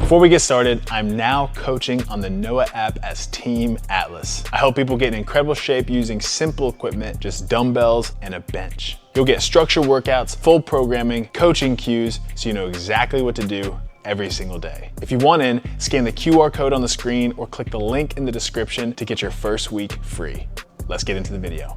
Before we get started, I'm now coaching on the Noah app as Team Atlas. I help people get in incredible shape using simple equipment, just dumbbells and a bench. You'll get structured workouts, full programming, coaching cues, so you know exactly what to do every single day. If you want in, scan the QR code on the screen or click the link in the description to get your first week free. Let's get into the video.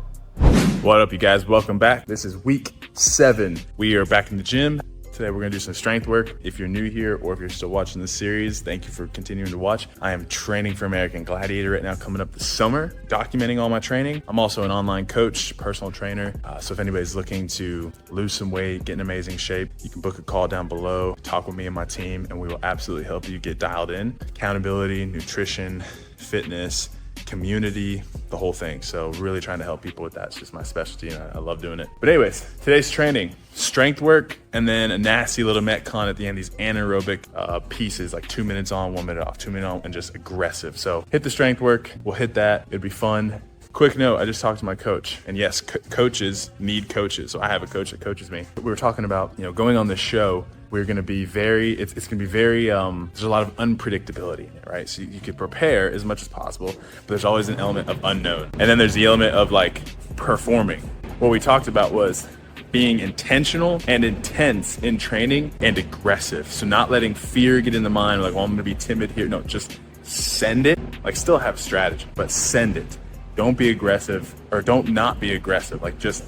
What up, you guys? Welcome back. This is week 7. We are back in the gym. Today we're gonna do some strength work. If you're new here or if you're still watching this series, thank you for continuing to watch. I am training for American Gladiator right now coming up this summer, documenting all my training. I'm also an online coach, personal trainer. So if anybody's looking to lose some weight, get in amazing shape, you can book a call down below, talk with me and my team, and we will absolutely help you get dialed in. Accountability, nutrition, fitness, community, the whole thing. So really trying to help people with that. It's just my specialty and I love doing it. But anyways, today's training, strength work, and then a nasty little Metcon at the end, these anaerobic pieces, like 2 minutes on, 1 minute off, 2 minutes on, and just aggressive. So hit the strength work, we'll hit that, it'd be fun. Quick note, I just talked to my coach, and yes, coaches need coaches. So I have a coach that coaches me. We were talking about, going on this show, we're gonna be it's gonna be very, there's a lot of unpredictability in it, right? So you could prepare as much as possible, but there's always an element of unknown. And then there's the element of like performing. What we talked about was being intentional and intense in training and aggressive. So not letting fear get in the mind, like, well, I'm gonna be timid here. No, just send it, like still have strategy, but send it. Don't be aggressive, or don't not be aggressive, like just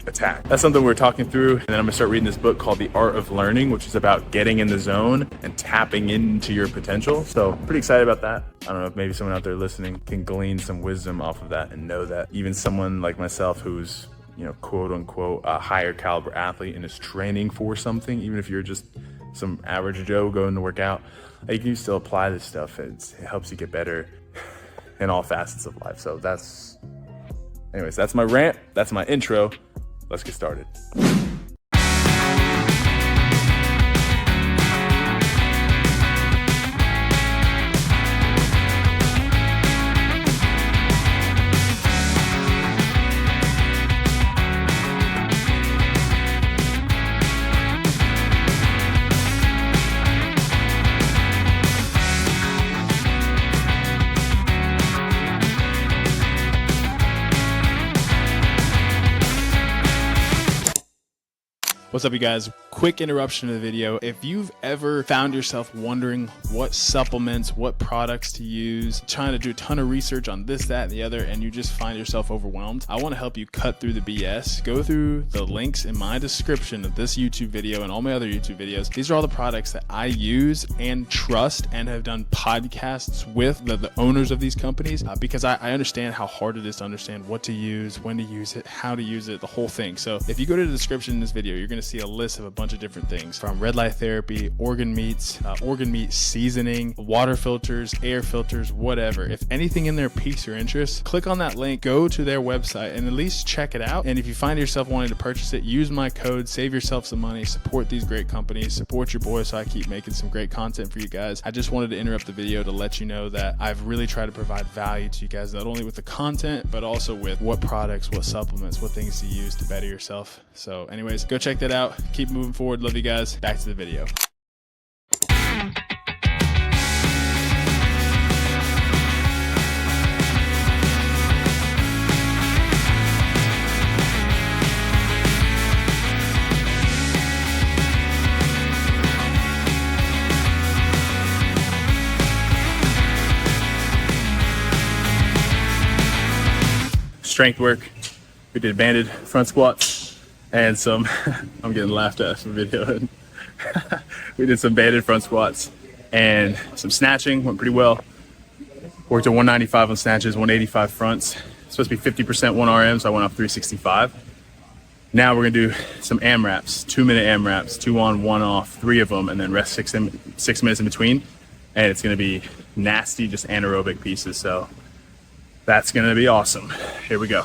attack. That's something we're talking through. And then I'm gonna start reading this book called The Art of Learning, which is about getting in the zone and tapping into your potential. So pretty excited about that. I don't know if maybe someone out there listening can glean some wisdom off of that and know that even someone like myself who's, quote unquote, a higher caliber athlete and is training for something, even if you're just some average Joe going to work out, you can still apply this stuff. It helps you get better in all facets of life. So that's my rant. That's my intro. Let's get started. What's up, you guys? Quick interruption to the video. If you've ever found yourself wondering what supplements, what products to use, trying to do a ton of research on this, that, and the other, and you just find yourself overwhelmed, I want to help you cut through the BS. Go through the links in my description of this YouTube video and all my other YouTube videos. These are all the products that I use and trust and have done podcasts with the owners of these companies because I understand how hard it is to understand what to use, when to use it, how to use it, the whole thing. So if you go to the description in this video, you're going to see a list of a bunch of different things from red light therapy, organ meats, organ meat seasoning, water filters, air filters, whatever. If anything in there piques your interest, click on that link, go to their website and at least check it out. And if you find yourself wanting to purchase it, use my code, save yourself some money, support these great companies, support your boy so I keep making some great content for you guys. I just wanted to interrupt the video to let you know that I've really tried to provide value to you guys, not only with the content, but also with what products, what supplements, what things to use to better yourself. So anyways, go check that out. Keep moving forward. Love you guys. Back to the video. Strength work. We did banded front squats and some, I'm getting laughed at from video. We did some banded front squats and some snatching, went pretty well. Worked at 195 on snatches, 185 fronts. It's supposed to be 50% 1RM, so I went up 365. Now we're gonna do some AMRAPs, 2-minute AMRAPs, 2 on, 1 off, 3 of them, and then rest 6 minutes in between. And it's gonna be nasty, just anaerobic pieces. So that's gonna be awesome. Here we go.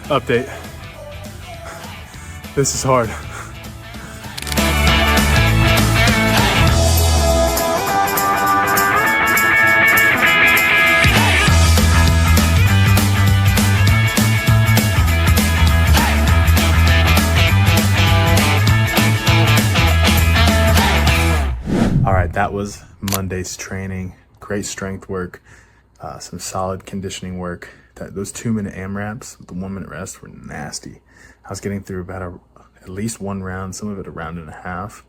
Update. This is hard. All right, that was Monday's training. Great strength work, some solid conditioning work. Those 2-minute AMRAPs with the 1-minute rest were nasty. I was getting through about at least one round, some of it a round and a half.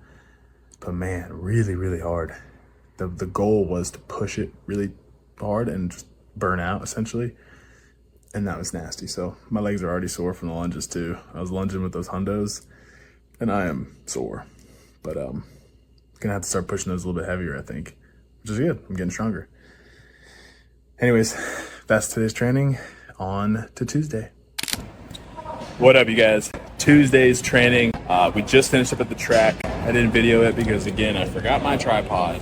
But man, really, really hard. The goal was to push it really hard and just burn out essentially. And that was nasty. So my legs are already sore from the lunges too. I was lunging with those hundos and I am sore. But gonna have to start pushing those a little bit heavier, I think, which is good. I'm getting stronger. Anyways, that's today's training. On to Tuesday. What up, you guys? Tuesday's training. We just finished up at the track. I didn't video it because, again, I forgot my tripod.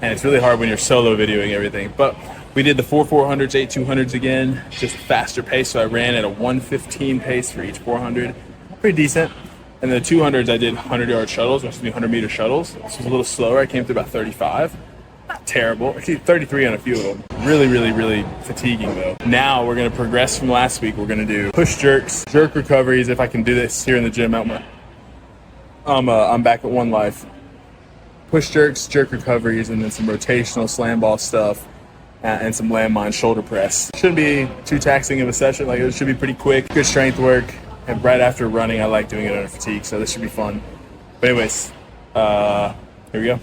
And it's really hard when you're solo videoing everything. But we did the 400s, 200s again, just a faster pace. So I ran at a 1:15 pace for each 400. Pretty decent. And the 200s, I did 100-yard shuttles, or 100-meter shuttles. This was a little slower. I came through about 35. Not terrible. Actually, 33 on a few of them. Really, really, really fatiguing, though. Now we're going to progress from last week. We're going to do push jerks, jerk recoveries. If I can do this here in the gym, I'm back at One Life. Push jerks, jerk recoveries, and then some rotational slam ball stuff, and some landmine shoulder press. Shouldn't be too taxing of a session. Like, it should be pretty quick. Good strength work. And right after running, I like doing it under fatigue, so this should be fun. But anyways, here we go.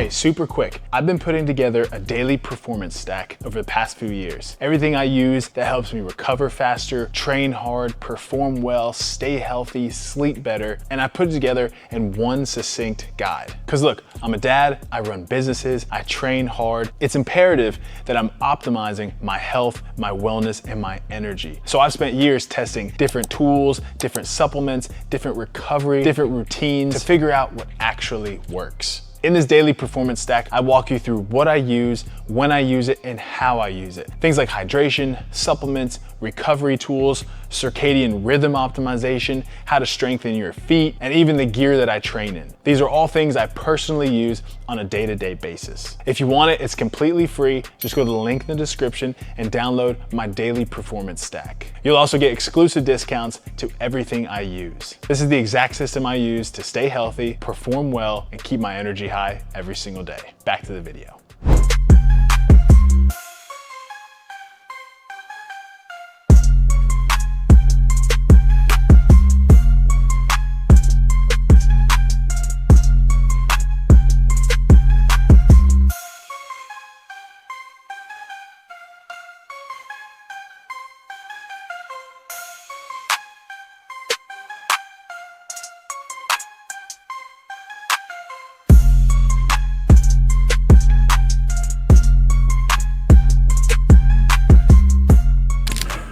Super quick. I've been putting together a daily performance stack over the past few years. Everything I use that helps me recover faster, train hard, perform well, stay healthy, sleep better, and I put it together in one succinct guide. Cause look, I'm a dad, I run businesses, I train hard. It's imperative that I'm optimizing my health, my wellness, and my energy. So I've spent years testing different tools, different supplements, different recovery, different routines to figure out what actually works. In this daily performance stack, I walk you through what I use, when I use it, and how I use it. Things like hydration, supplements, recovery tools, circadian rhythm optimization, how to strengthen your feet, and even the gear that I train in. These are all things I personally use on a day-to-day basis. If you want it, it's completely free. Just go to the link in the description and download my daily performance stack. You'll also get exclusive discounts to everything I use. This is the exact system I use to stay healthy, perform well, and keep my energy high every single day. Back to the video.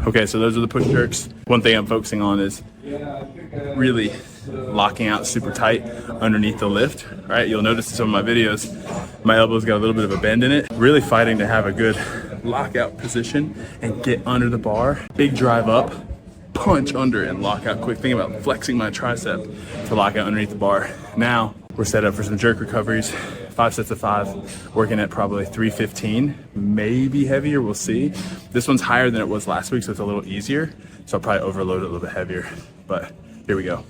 Okay, so those are the push jerks. One thing I'm focusing on is really locking out super tight underneath the lift, right? You'll notice in some of my videos, my elbow's got a little bit of a bend in it. Really fighting to have a good lockout position and get under the bar. Big drive up, punch under and lock out quick. Think about flexing my tricep to lock out underneath the bar. Now we're set up for some jerk recoveries. 5 sets of 5, working at probably 315, maybe heavier, we'll see. This one's higher than it was last week, so it's a little easier. So I'll probably overload it a little bit heavier, but here we go.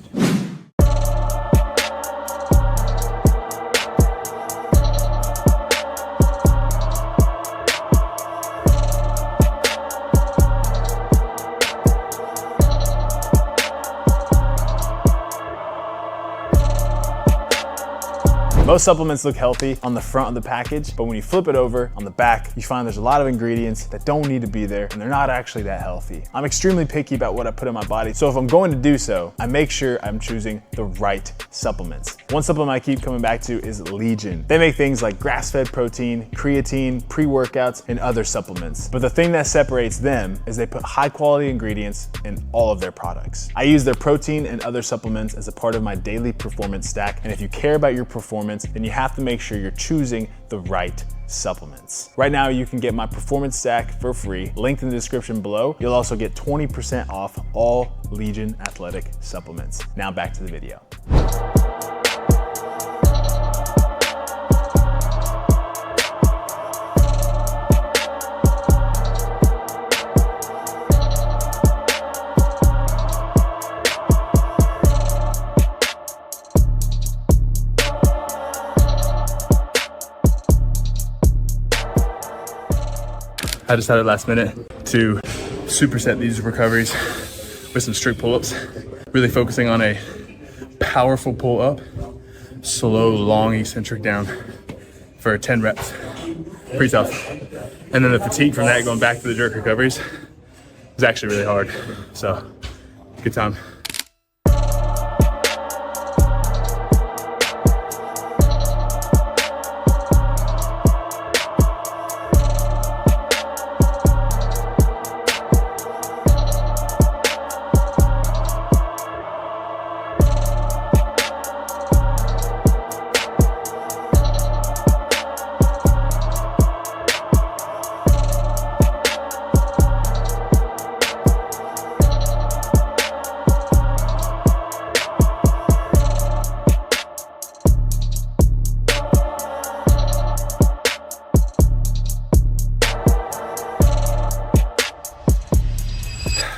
Most supplements look healthy on the front of the package, but when you flip it over on the back, you find there's a lot of ingredients that don't need to be there and they're not actually that healthy. I'm extremely picky about what I put in my body, so if I'm going to do so, I make sure I'm choosing the right supplements. One supplement I keep coming back to is Legion. They make things like grass-fed protein, creatine, pre-workouts, and other supplements. But the thing that separates them is they put high-quality ingredients in all of their products. I use their protein and other supplements as a part of my daily performance stack, and if you care about your performance, then you have to make sure you're choosing the right supplements. Right now, you can get my performance stack for free, linked in the description below. You'll also get 20% off all Legion athletic supplements. Now back to the video. I decided last minute to superset these recoveries with some strict pull-ups, really focusing on a powerful pull-up, slow, long, eccentric down for 10 reps, pretty tough. And then the fatigue from that going back to the jerk recoveries is actually really hard. So, good time.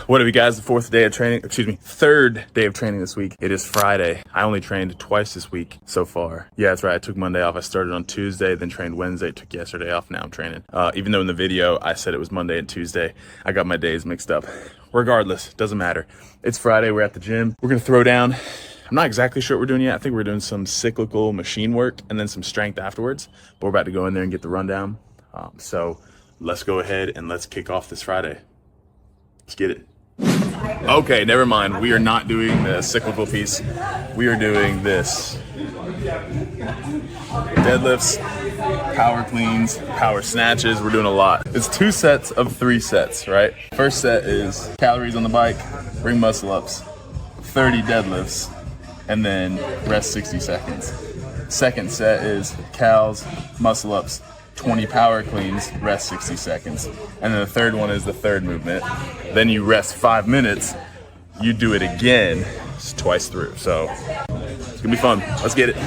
What have you guys, the third day of training this week. It is Friday. I only trained twice this week so far. Yeah, that's right, I took Monday off. I started on Tuesday, then trained Wednesday, took yesterday off, now I'm training. Even though in the video, I said it was Monday and Tuesday, I got my days mixed up. Regardless, doesn't matter. It's Friday, we're at the gym. We're gonna throw down. I'm not exactly sure what we're doing yet. I think we're doing some cyclical machine work and then some strength afterwards, but we're about to go in there and get the rundown. So let's go ahead and let's kick off this Friday. Let's get it. Okay, never mind. We are not doing the cyclical piece. We are doing this. Deadlifts, power cleans, power snatches. We're doing a lot. It's 2 sets of 3 sets, right? First set is calories on the bike, bring muscle ups, 30 deadlifts, and then rest 60 seconds. Second set is cals, muscle ups, 20 power cleans, rest 60 seconds. And then the third one is the third movement. Then you rest 5 minutes, you do it again, it's twice through. So it's gonna be fun, let's get it.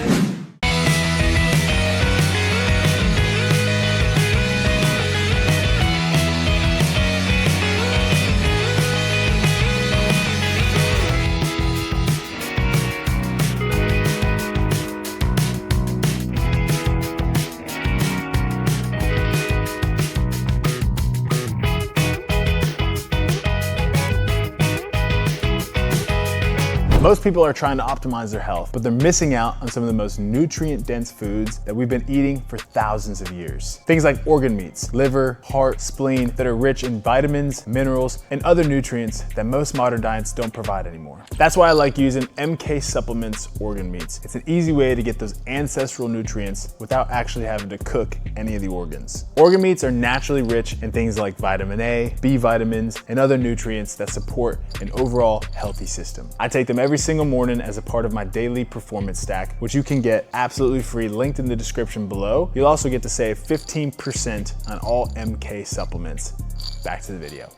Most people are trying to optimize their health, but they're missing out on some of the most nutrient-dense foods that we've been eating for thousands of years. Things like organ meats, liver, heart, spleen, that are rich in vitamins, minerals, and other nutrients that most modern diets don't provide anymore. That's why I like using MK Supplements organ meats. It's an easy way to get those ancestral nutrients without actually having to cook any of the organs. Organ meats are naturally rich in things like vitamin A, B vitamins, and other nutrients that support an overall healthy system. I take them every single morning as a part of my daily performance stack, which you can get absolutely free, linked in the description below. You'll also get to save 15% on all MK supplements. Back to the video.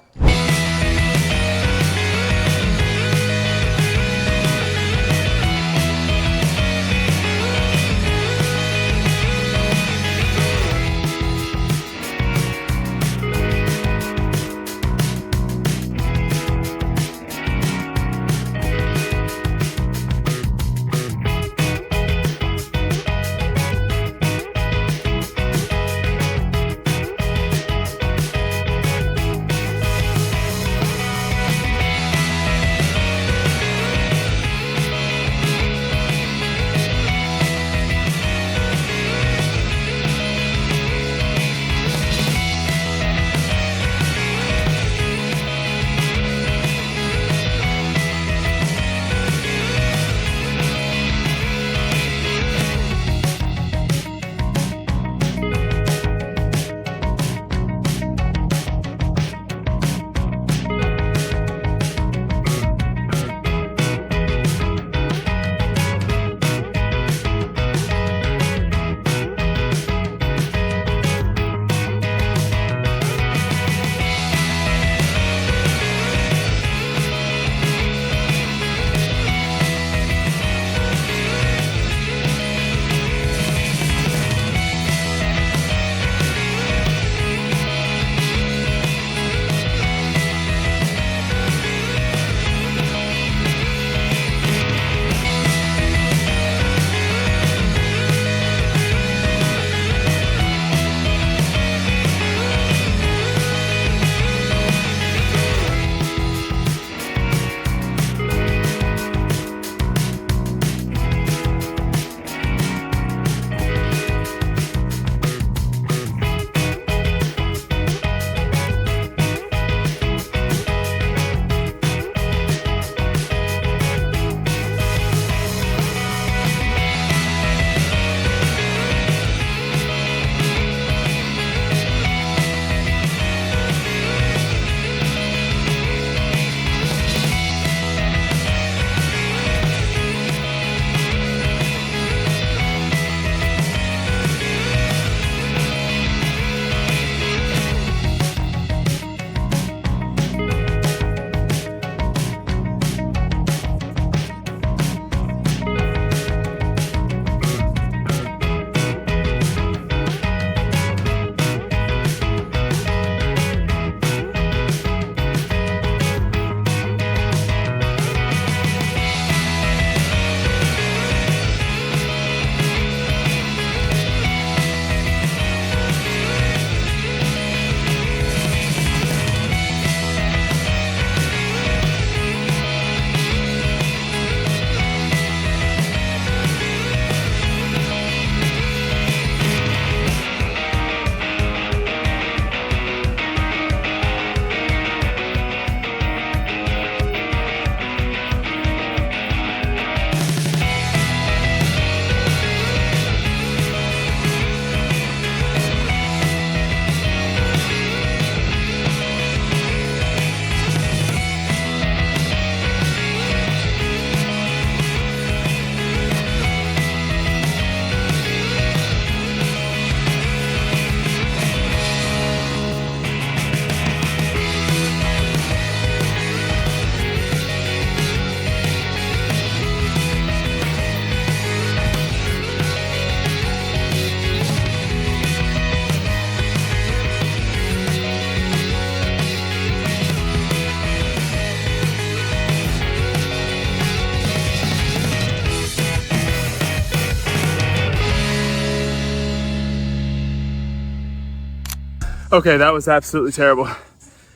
Okay, that was absolutely terrible.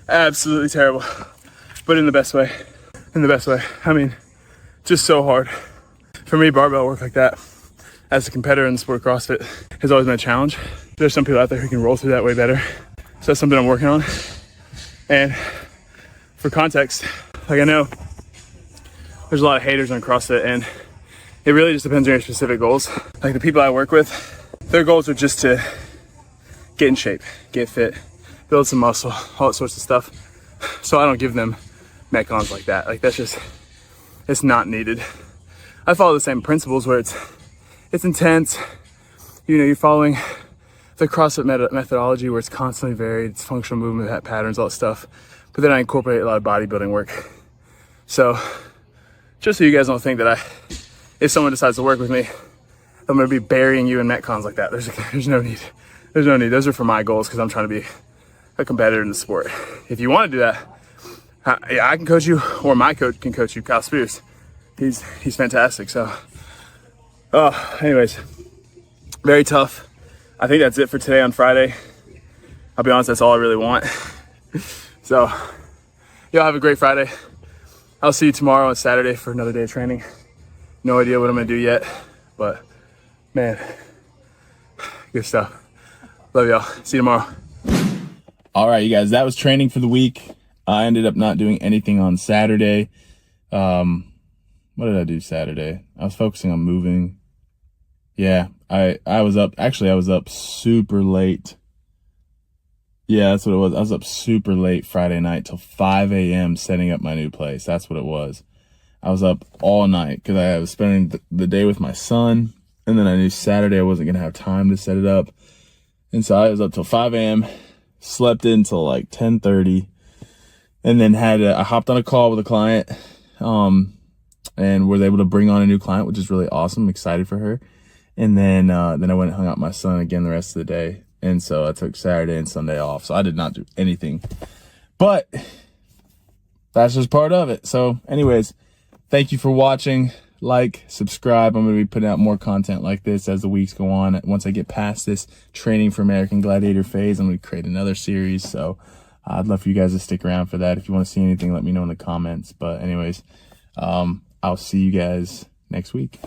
Absolutely terrible. But in the best way. In the best way. I mean, just so hard. For me, barbell work like that, as a competitor in the sport of CrossFit, has always been a challenge. There's some people out there who can roll through that way better. So that's something I'm working on. And for context, like I know there's a lot of haters on CrossFit, and it really just depends on your specific goals. Like the people I work with, their goals are just to get in shape, get fit, build some muscle, all that sorts of stuff. So I don't give them metcons like that. Like that's just, it's not needed. I follow the same principles where it's intense. You know, you're following the CrossFit methodology where it's constantly varied, it's functional movement patterns, all that stuff. But then I incorporate a lot of bodybuilding work. So just so you guys don't think that if someone decides to work with me, I'm gonna be burying you in metcons like that. There's no need. There's no need. Those are for my goals because I'm trying to be a competitor in the sport. If you want to do that, I can coach you, or my coach can coach you, Kyle Spears. He's fantastic. So, anyways, very tough. I think that's it for today on Friday. I'll be honest, that's all I really want. So, y'all have a great Friday. I'll see you tomorrow on Saturday for another day of training. No idea what I'm gonna do yet, but man, good stuff. Love y'all. See you tomorrow. All right, you guys, that was training for the week. I ended up not doing anything on Saturday. What did I do Saturday? I was focusing on moving. Yeah, I was up super late. Yeah, that's what it was. I was up super late Friday night till 5 a.m. setting up my new place. That's what it was. I was up all night because I was spending the day with my son, and then I knew Saturday I wasn't going to have time to set it up. And so I was up till 5 a.m., slept in till like 10:30, and then I hopped on a call with a client, and was able to bring on a new client, which is really awesome. I'm excited for her. And then I went and hung out with my son again the rest of the day. And so I took Saturday and Sunday off. So I did not do anything, but that's just part of it. So anyways, thank you for watching. Like, subscribe. I'm going to be putting out more content like this as the weeks go on. Once I get past this training for American Gladiator phase, I'm going to create another series. So I'd love for you guys to stick around for that. If you want to see anything, let me know in the comments. But anyways, I'll see you guys next week.